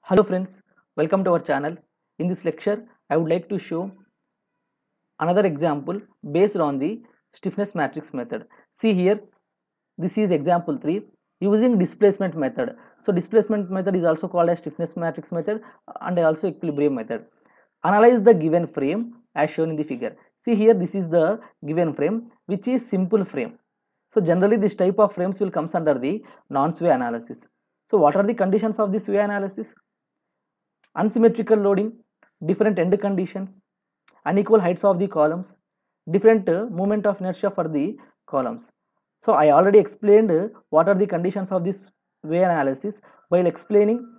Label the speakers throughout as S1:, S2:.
S1: Hello friends, welcome to our channel. In this lecture, I would like to show another example based on the stiffness matrix method. See here, this is example 3 using displacement method. So displacement method is also called as stiffness matrix method and also equilibrium method. Analyze the given frame as shown in the figure. See here, this is the given frame which is simple frame. So generally this type of frames will comes under the non-sway analysis. So what are the conditions of this sway analysis? Unsymmetrical loading, different end conditions, unequal heights of the columns, different moment of inertia for the columns. So I already explained what are the conditions of this way analysis while explaining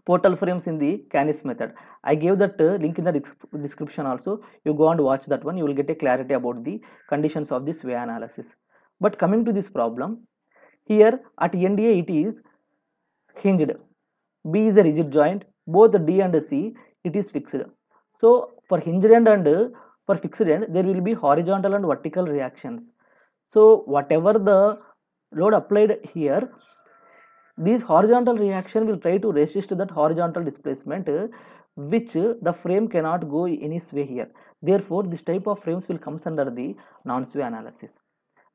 S1: portal frames in the Canis method. I gave that link in the description also. You go and watch that one. You will get a clarity about the conditions of this way analysis. But coming to this problem, here at NDA it is hinged. B is a rigid joint, both D and C it is fixed. So for hinged end and for fixed end there will be horizontal and vertical reactions. So whatever the load applied here, this horizontal reaction will try to resist that horizontal displacement which the frame cannot go any sway here. Therefore this type of frames will comes under the non-sway analysis.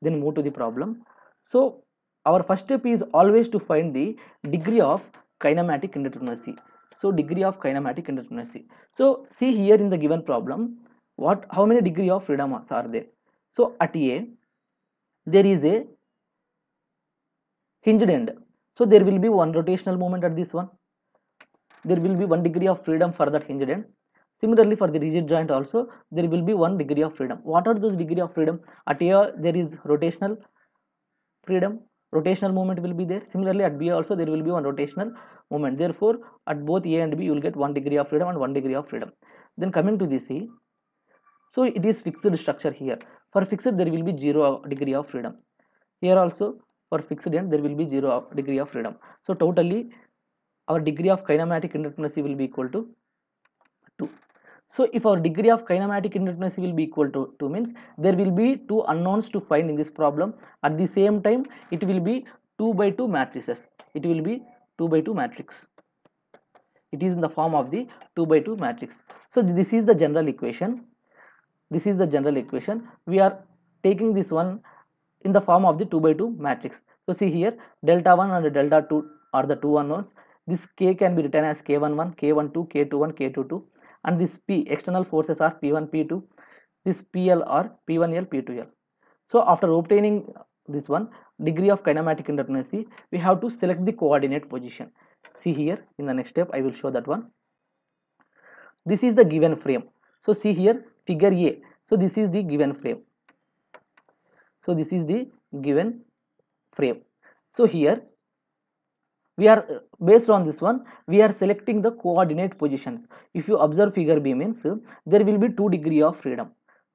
S1: Then move to the problem. So our first step is always to find the degree of kinematic indeterminacy. So degree of kinematic indeterminacy. So see here in the given problem, how many degree of freedom are there? So at A there is a hinged end. So there will be one rotational moment at this one. There will be 1 degree of freedom for that hinged end. Similarly for the rigid joint also there will be 1 degree of freedom. What are those degree of freedom? At A there is rotational freedom, rotational movement will be there. Similarly at B also there will be one rotational movement. Therefore at both A and B you will get 1 degree of freedom and 1 degree of freedom. Then coming to the C, so it is fixed structure here. For fixed there will be 0 degree of freedom. Here also for fixed end there will be 0 degree of freedom. So totally our degree of kinematic indeterminacy will be equal to 2. So if our degree of kinematic indeterminacy will be equal to 2 means there will be two unknowns to find in this problem. At the same time it will be 2 by 2 matrices. It will be 2 by 2 matrix. It is in the form of the 2 by 2 matrix. So this is the general equation. This is the general equation. We are taking this one in the form of the 2 by 2 matrix. So see here delta 1 and delta 2 are the two unknowns. This k can be written as k11, k12, k21, k22 and this p external forces are p1, p2, this pl are p1l, p2l. So after obtaining this one degree of kinematic indeterminacy, we have to select the coordinate position. See here in the next step I will show that one. This is the given frame. So see here figure A. So this is the given frame. So this is the given frame. So here we are based on this one we are selecting the coordinate positions. If you observe figure B means there will be 2 degree of freedom.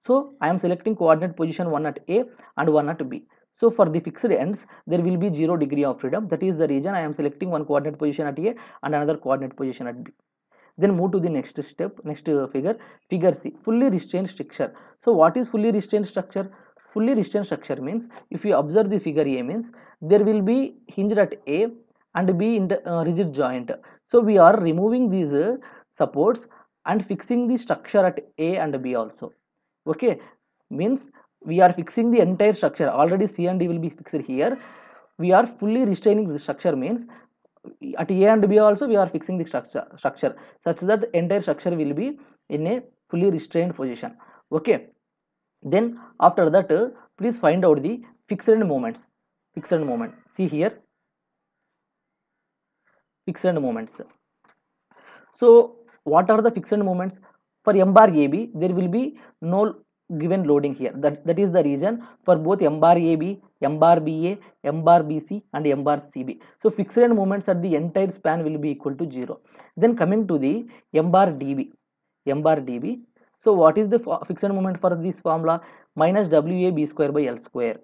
S1: So I am selecting coordinate position 1 at A and 1 at B. So for the fixed ends there will be 0 degree of freedom. That is the reason I am selecting one coordinate position at A and another coordinate position at B. Then move to the next step, next figure C, fully restrained structure. So what is fully restrained structure? Fully restrained structure means if you observe the figure A means there will be hinged at A and B in the rigid joint. So we are removing these supports and fixing the structure at A and B also. Okay, means we are fixing the entire structure. Already C and D will be fixed here. We are fully restraining the structure means at A and B also we are fixing the structure such that the entire structure will be in a fully restrained position. Okay, then after that please find out the fixed moments. Fixed moment, see here fixed moments. So what are the fixed moments? For M bar AB there will be no given loading here. That is the reason for both M bar AB, M bar BA, M bar BC and M bar CB. So fixed moments at the entire span will be equal to 0. Then coming to the M bar DB. M bar DB. So what is the fixed moment for this formula? Minus WA B square by L square.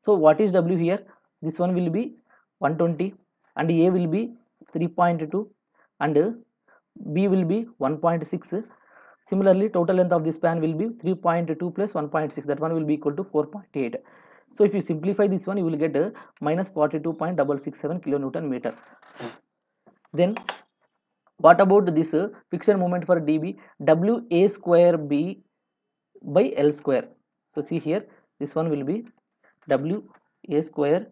S1: So what is W here? This one will be 120 and A will be 3.2 and B will be 1.6. Similarly, total length of the span will be 3.2 plus 1.6. That one will be equal to 4.8. So if you simplify this one, you will get minus 42.667 kilonewton meter. Then What about this fixed moment for dB? WA square B by L square. So see here, this one will be WA square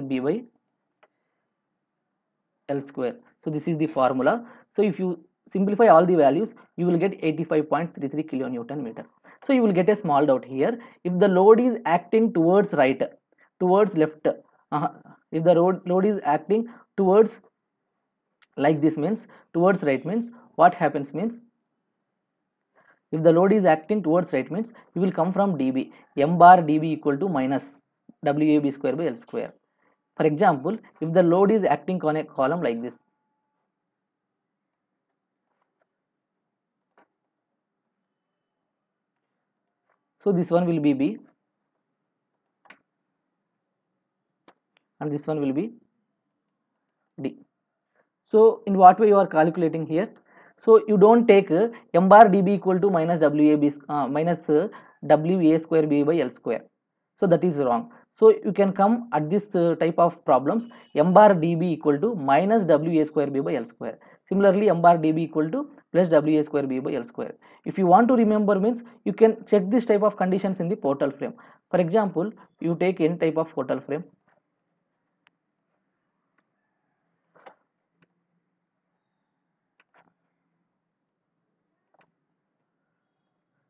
S1: B by L square. So this is the formula. So if you simplify all the values, you will get 85.33 kilonewton meter. So you will get a small doubt here. If the load is acting towards right, towards left, if the load is acting towards like this means towards right means what happens means, if the load is acting towards right means you will come from dB, m bar dB equal to minus WAB square by L square. For example, if the load is acting on a column like this, so this one will be B and this one will be D. So in what way you are calculating here? So you don't take m bar dB equal to minus WA square B by L square. So that is wrong. So you can come at this type of problems, m bar dB equal to minus WA square B by L square. Similarly, m bar dB equal to plus WA square B by L square. If you want to remember means you can check this type of conditions in the portal frame. For example, you take any type of portal frame.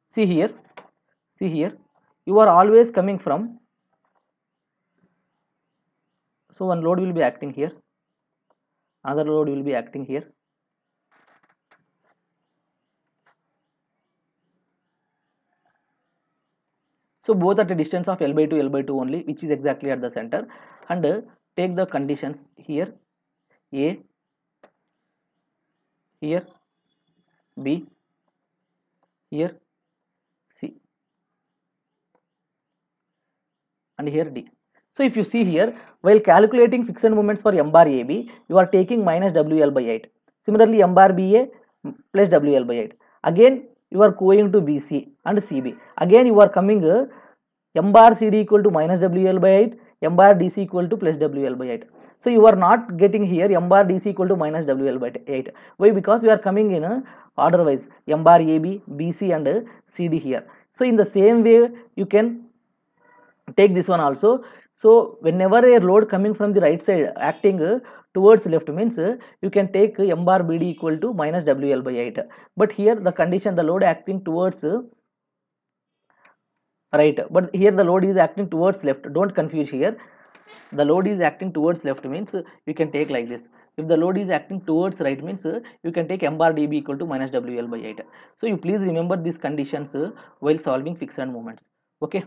S1: See here, you are always coming from, so one load will be acting here, another load will be acting here. So both at a distance of L by 2 only, which is exactly at the center, and take the conditions here, A, here B, here C, and here D. So if you see here, while calculating fixed moments for m bar AB, you are taking minus WL by 8. Similarly, m bar BA plus WL by 8. Again, you are going to BC and CB. Again, you are coming m bar CD equal to minus WL by 8, m bar DC equal to plus WL by 8. So you are not getting here m bar DC equal to minus WL by 8. Why? Because you are coming in order wise, m bar AB, BC and CD here. So in the same way, you can take this one also. So whenever a load coming from the right side acting towards left means you can take m bar BD equal to minus WL by 8. But here the condition, the load acting towards right, but here the load is acting towards left. Don't confuse here. The load is acting towards left means you can take like this. If the load is acting towards right means you can take m bar dB equal to minus WL by 8. So you please remember these conditions while solving fixed moments. Okay.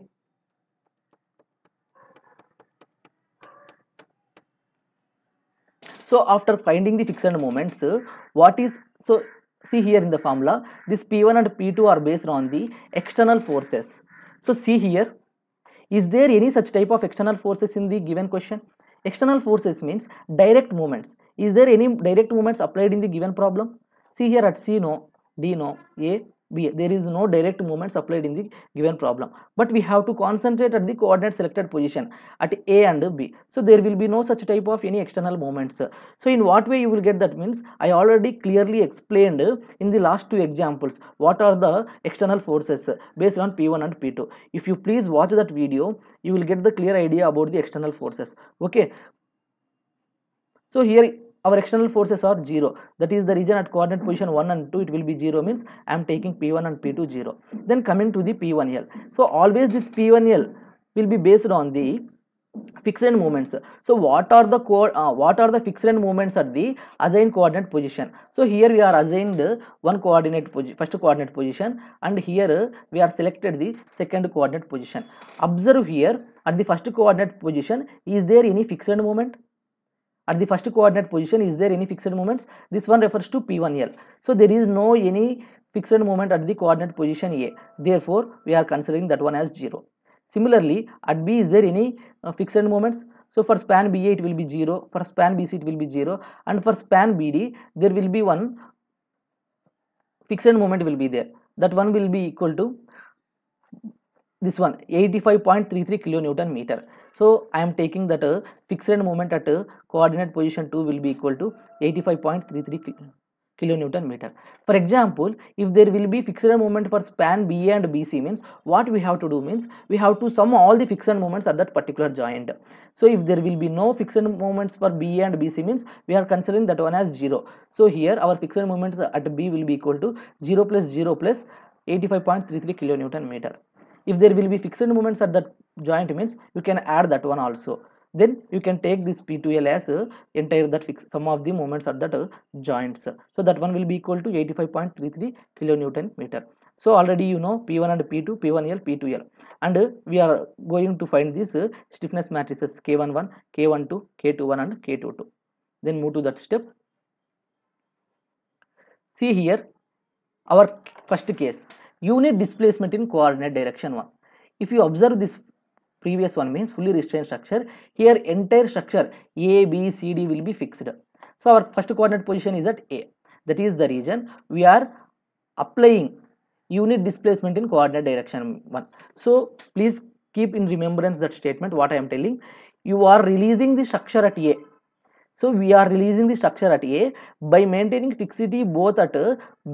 S1: So after finding the fixed moments, what is, so see here in the formula, this P1 and P2 are based on the external forces. So see here, is there any such type of external forces in the given question? External forces means direct movements. Is there any direct movements applied in the given problem? See here at C no, D no, A, B. There is no direct movements applied in the given problem. But we have to concentrate at the coordinate selected position at A and B. So there will be no such type of any external movements. So in what way you will get that means I already clearly explained in the last two examples what are the external forces based on P1 and P2. If you please watch that video, you will get the clear idea about the external forces. Okay. So here our external forces are 0. That is the region at coordinate position 1 and 2, it will be 0 means I am taking P1 and P2 0. Then coming to the P1L. So always this P1L will be based on the fixed moments. So what are the fixed moments at the assigned coordinate position? So here we are assigned one coordinate first coordinate position, and here we are selected the second coordinate position. Observe here at the first coordinate position, is there any fixed moment? At the first coordinate position, is there any fixed moments? This one refers to P1L. So there is no any fixed moment at the coordinate position A. Therefore, we are considering that one as 0. Similarly, at B, is there any fixed moments? So for span BA it will be 0, for span BC it will be 0, and for span BD there will be one fixed moment will be there. That one will be equal to this one 85.33 kilonewton meter. So I am taking that fixed moment at coordinate position 2 will be equal to 85.33 kilonewton meter. For example, if there will be fixed moment for span BA and BC, means what we have to do means we have to sum all the fixed moments at that particular joint. So if there will be no fixed moments for BA and BC, means we are considering that one as 0. So here our fixed moments at B will be equal to 0 plus 0 plus 85.33 kilonewton meter. If there will be fixed moments at that joint, means you can add that one also. Then you can take this P2L as entire that fix sum of the moments at that joints. So that one will be equal to 85.33 kilonewton meter. So already you know P1 and P2, P1L, P2L, and we are going to find these stiffness matrices K11, K12, K21 and K22. Then move to that step. See here our first case, unit displacement in coordinate direction 1. If you observe this previous one, means fully restrained structure, here entire structure A, B, C, D will be fixed. So our first coordinate position is at A. That is the region we are applying unit displacement in coordinate direction 1. So please keep in remembrance that statement what I am telling. You are releasing the structure at A. So we are releasing the structure at A by maintaining fixity both at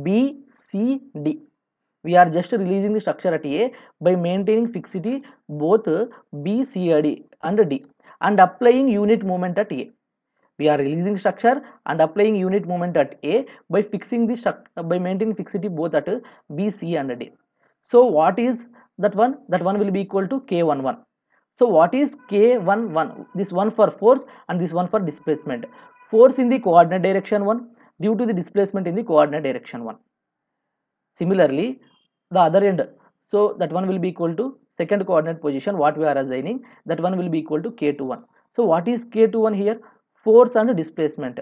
S1: B, C, D. We are just releasing the structure at A by maintaining fixity both B, C, and D and applying unit moment at A. We are releasing structure and applying unit moment at A by fixing the structure by maintaining fixity both at B, C, and D. So what is that one? That one will be equal to K11. So what is K11? This one for force and this one for displacement. Force in the coordinate direction 1 due to the displacement in the coordinate direction 1. Similarly, the other end, so that one will be equal to second coordinate position what we are assigning, that one will be equal to K21. So what is K21 here? Force and displacement.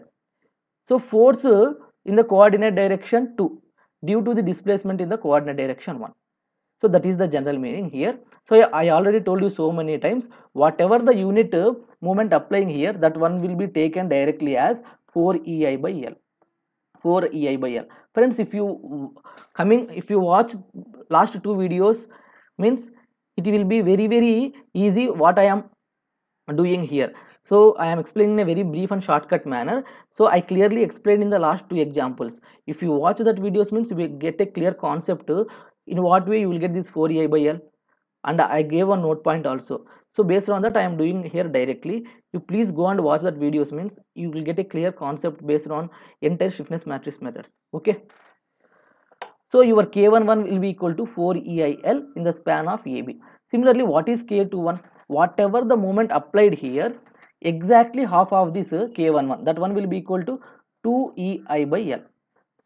S1: So force in the coordinate direction 2 due to the displacement in the coordinate direction 1. So that is the general meaning here. So I already told you so many times, whatever the unit moment applying here, that one will be taken directly as 4 EI by L. 4 EI by L. Friends, if you watch last two videos, means it will be very easy what I am doing here. So I am explaining in a very brief and shortcut manner. So I clearly explained in the last two examples. If you watch that videos, means you will get a clear concept in what way you will get this 4 EI by L, and I gave a note point also. So based on that I am doing here directly. You please go and watch that videos, means you will get a clear concept based on entire stiffness matrix methods. Okay. So your K11 will be equal to 4 EIL in the span of AB. Similarly, what is K21? Whatever the moment applied here, exactly half of this K11, that one will be equal to 2 EI by L.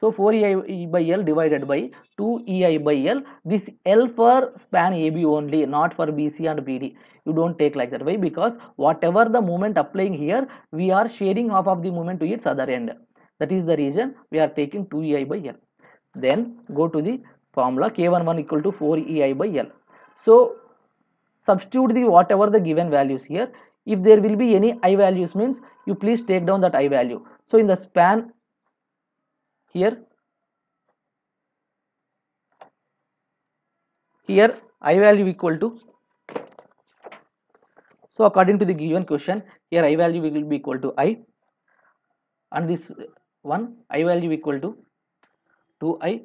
S1: So 4 EI by L divided by 2 EI by L. This L for span AB only, not for BC and BD. You don't take like that. Why? Because whatever the moment applying here, we are sharing half of the moment to its other end. That is the reason we are taking 2 EI by L. Then go to the formula K11 equal to 4 EI by L. So substitute the whatever the given values here. If there will be any I values, means you please take down that I value. So in the span here I value equal to, so according to the given question here I value will be equal to I, and this one I value equal to 2I,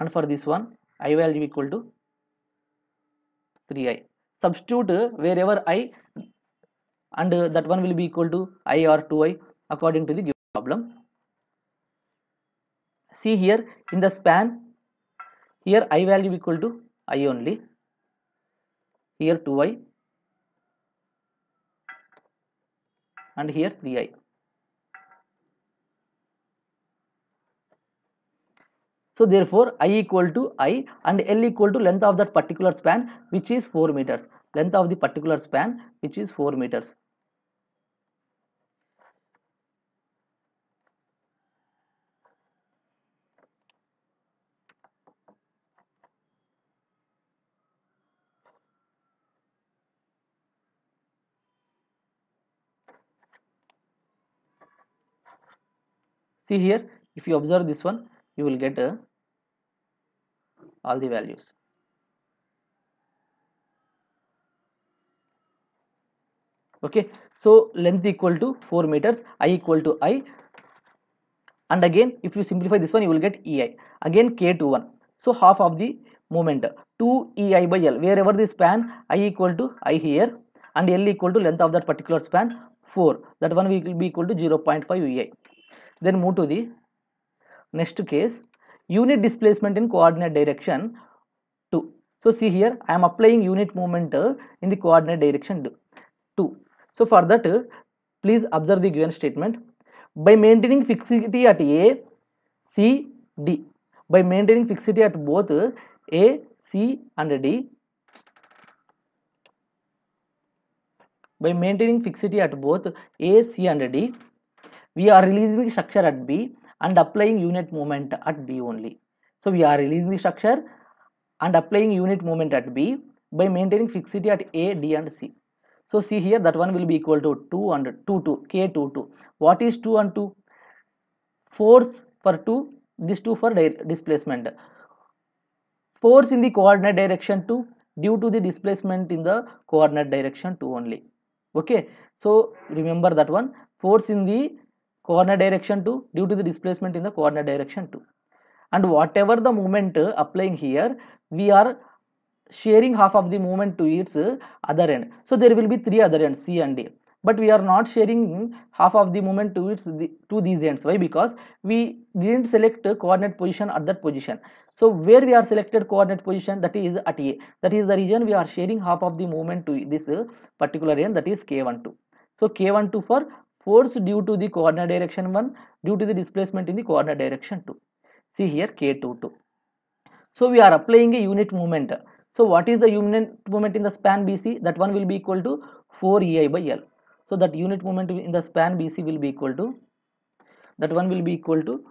S1: and for this one I value equal to 3I. Substitute wherever I, and that one will be equal to I or 2I according to the given problem. See here in the span, here I value equal to I only, here 2I, and here 3I. So therefore I equal to I and L equal to length of that particular span, which is 4 meters. Length of the particular span, which is 4 meters. See here, if you observe this one, you will get all the values. Okay, so length equal to 4 meters, I equal to I, and again if you simplify this one you will get EI, again K21. So half of the moment 2 EI by L, wherever the span I equal to I here and L equal to length of that particular span 4, that one will be equal to 0.5 EI. Then move to the next case, unit displacement in coordinate direction 2. So see here I am applying unit movement in the coordinate direction 2. So for that please observe the given statement. By maintaining fixity at A, C, D, by maintaining fixity at both A, C and D, by maintaining fixity at both A, C and D, we are releasing the structure at B and applying unit moment at B only. So we are releasing the structure and applying unit moment at B by maintaining fixity at A, D and C. So see here that one will be equal to 2 and 2, 2, K22. What is 2 and 2? Force for 2, this 2 for displacement. Force in the coordinate direction 2 due to the displacement in the coordinate direction 2 only. Okay, so remember that one, force in the coordinate direction 2 due to the displacement in the coordinate direction 2. And whatever the moment applying here, we are sharing half of the moment to its other end. So there will be three other ends, C and D, but we are not sharing half of the moment to its to these ends. Why? Because we didn't select coordinate position at that position. So where we are selected coordinate position, that is at A, that is the region we are sharing half of the moment to this particular end, that is K12. So K12 for force due to the coordinate direction 1 due to the displacement in the coordinate direction 2. See here K22. So we are applying a unit movement. So what is the unit movement in the span BC? That one will be equal to 4 EI by L. So that unit movement in the span BC will be equal to, that one will be equal to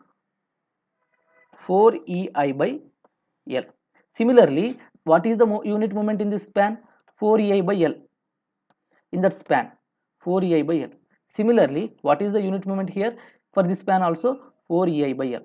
S1: 4 EI by L. Similarly, what is the unit movement in this span? 4 EI by L in that span, 4 EI by L. Similarly, what is the unit movement here for this span also? 4 EI by L.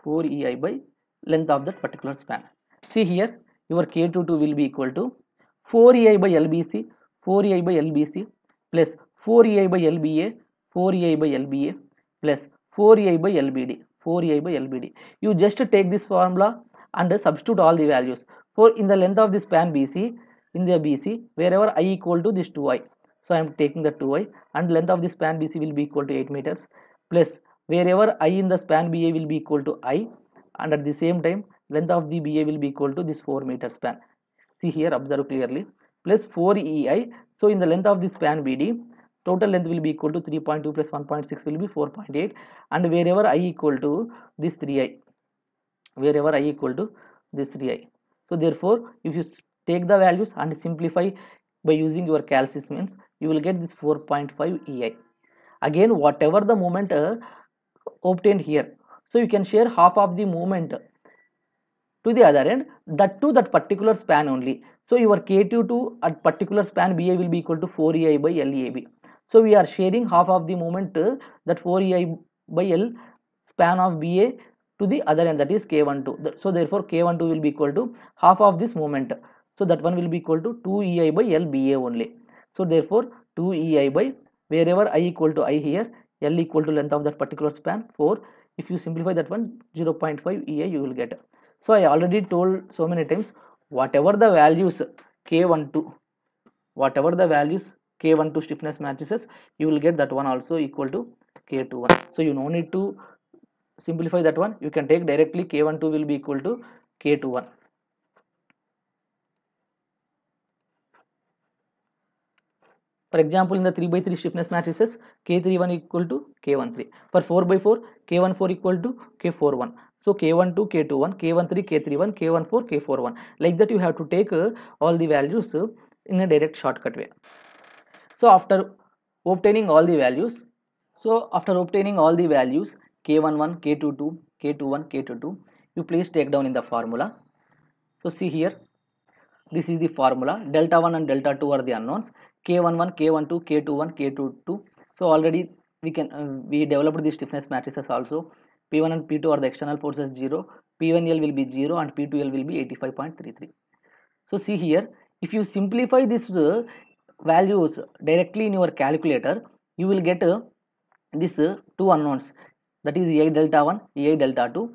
S1: 4 EI by length of that particular span. See here, your K22 will be equal to 4 EI by LBC, 4 EI by LBC plus 4 EI by LBA, 4 EI by LBA plus 4 EI by LBD, 4 EI by LBD. You just take this formula and substitute all the values. For in the length of the span BC, in the BC, wherever I equal to this 2I. So I am taking the 2I and length of the span BC will be equal to 8 meters plus wherever I in the span BA will be equal to I, and at the same time length of the BA will be equal to this 4 meter span. See here, observe clearly, plus 4 EI. So in the length of the span BD, total length will be equal to 3.2 plus 1.6 will be 4.8, and wherever I equal to this 3I, wherever I equal to this 3I. So therefore if you take the values and simplify by using your calculus means, you will get this 4.5 EI. Again whatever the moment obtained here, so you can share half of the moment to the other end, that to that particular span only. So your K22 at particular span BA will be equal to 4 EI by LEAB. So we are sharing half of the moment that 4 EI by L span of BA to the other end, that is K12. So therefore K12 will be equal to half of this moment. So that one will be equal to 2 EI by L BA only. So therefore 2 EI by, wherever I equal to I here, L equal to length of that particular span 4. If you simplify that one, 0.5 EI you will get. So I already told so many times, whatever the values K12, whatever the values K12 stiffness matrices, you will get that one also equal to K21. So you no need to simplify that one, you can take directly K12 will be equal to K21. For example, in the 3 by 3 stiffness matrices, K31 equal to K13. For 4 by 4, K14 equal to K41. So K12, K21, K13, K31, K14, K41. Like that you have to take all the values in a direct shortcut way. So after obtaining all the values, K11, K22, K21, K22, you please take down in the formula. So see here, this is the formula. Delta 1 and delta 2 are the unknowns. K11, K12, K21, K22. So already we developed the stiffness matrices also. P1 and P2 are the external forces 0. P1L will be 0 and P2L will be 85.33. So see here, If you simplify these values directly in your calculator, you will get this two unknowns, that is ai delta 1, ai delta 2.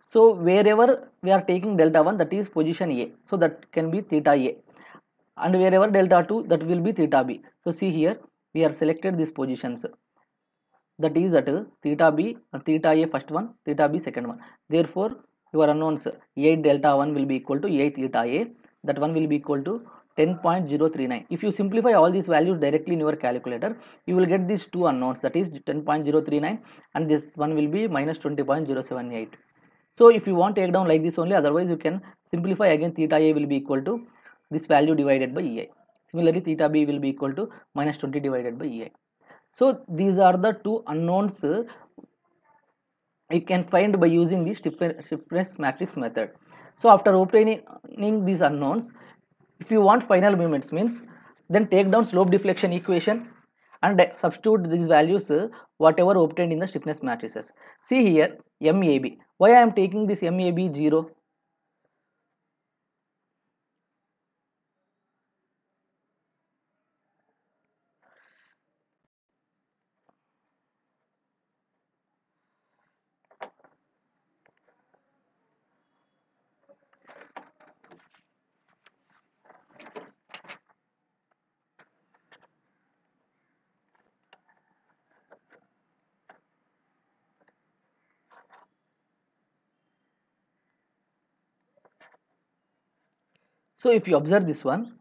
S1: So wherever we are taking delta 1, that is position a, so that can be theta a, and wherever delta 2, that will be theta b. So see here, we are selected these positions, that is at theta b, theta a first one, theta b second one. Therefore your unknowns a delta 1 will be equal to a theta a, that one will be equal to 10.039. If you simplify all these values directly in your calculator, you will get these two unknowns, that is 10.039, and this one will be minus 20.078. So if you want take down like this only, otherwise you can simplify again, theta a will be equal to this value divided by ei. Similarly theta b will be equal to minus 20 divided by ei. So these are the two unknowns you can find by using the stiffness matrix method. So after obtaining these unknowns, if you want final moments means, then take down slope deflection equation and substitute these values whatever obtained in the stiffness matrices. See here MAB. Why I am taking this MAB 0? So if you observe this one,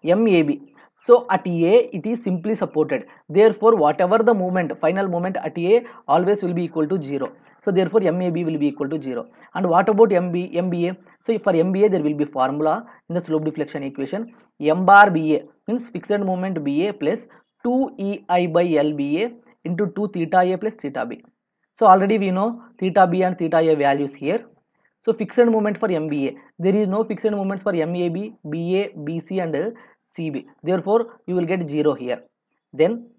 S1: MAB. So at A it is simply supported. Therefore, whatever the moment, final moment at A always will be equal to 0. So therefore, MAB will be equal to 0. And what about MBA? So for MBA there will be formula in the slope deflection equation. M bar BA means fixed moment BA plus 2EI by LBA into 2 theta A plus theta B. So already we know theta B and theta A values here. So fixed moment for MBA, there is no fixed moments for MAB, BA, BC and CB. Therefore, you will get 0 here. Then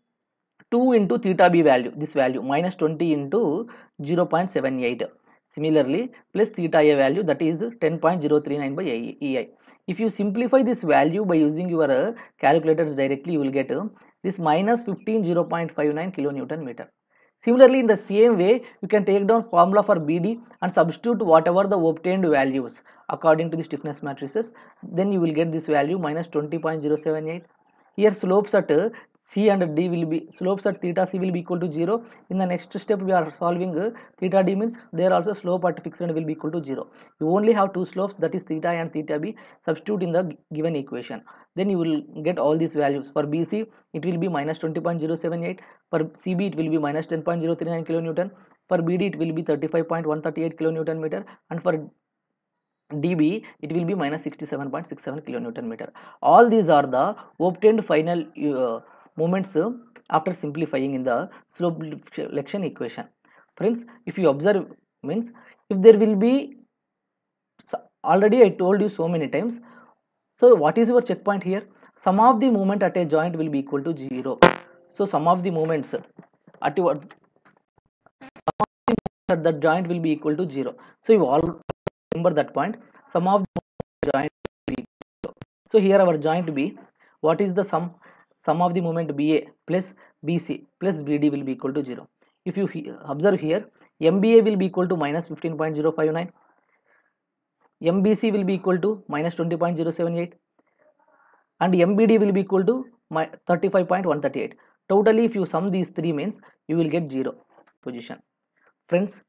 S1: 2 into theta B value, this value minus 20 into 0.78. Similarly, plus theta A value, that is 10.039 by EI. If you simplify this value by using your calculators directly, you will get this minus 15.059 kilonewton meter. Similarly, in the same way, you can take down formula for BD and substitute whatever the obtained values according to the stiffness matrices. Then you will get this value minus 20.078. Here slopes at C and D will be, slopes at theta C will be equal to 0. In the next step we are solving theta D means there also slope at fixed will be equal to 0. You only have two slopes, that is theta and theta B. Substitute in the given equation. Then you will get all these values. For BC it will be minus 20.078. For CB it will be minus 10.039 kilonewton. For BD it will be 35.138 kilonewton meter, and for dB it will be minus 67.67 kilonewton meter. All these are the obtained final moments after simplifying in the slope deflection equation. Friends, if you observe means, if there will be, already I told you so many times, so what is your checkpoint here? Sum of the moment at a joint will be equal to 0. So sum of the moments at your at that joint will be equal to 0. So you all remember that point. Sum of the joint will be equal to 0. So here our joint B, what is the sum? Sum of the moment BA plus BC plus BD will be equal to 0. If you observe here, MBA will be equal to minus 15.059, MBC will be equal to minus 20.078, and MBD will be equal to 35.138. Totally if you sum these three means, you will get 0 position. Friends,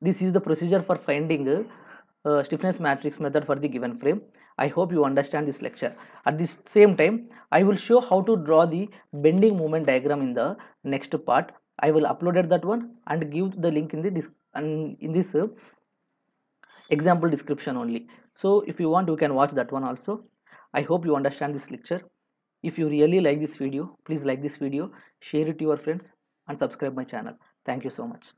S1: this is the procedure for finding stiffness matrix method for the given frame. I hope you understand this lecture. At the same time, I will show how to draw the bending moment diagram in the next part. I will upload that one and give the link in this example description only. So if you want, you can watch that one also. I hope you understand this lecture. If you really like this video, please like this video, share it to your friends and subscribe my channel. Thank you so much.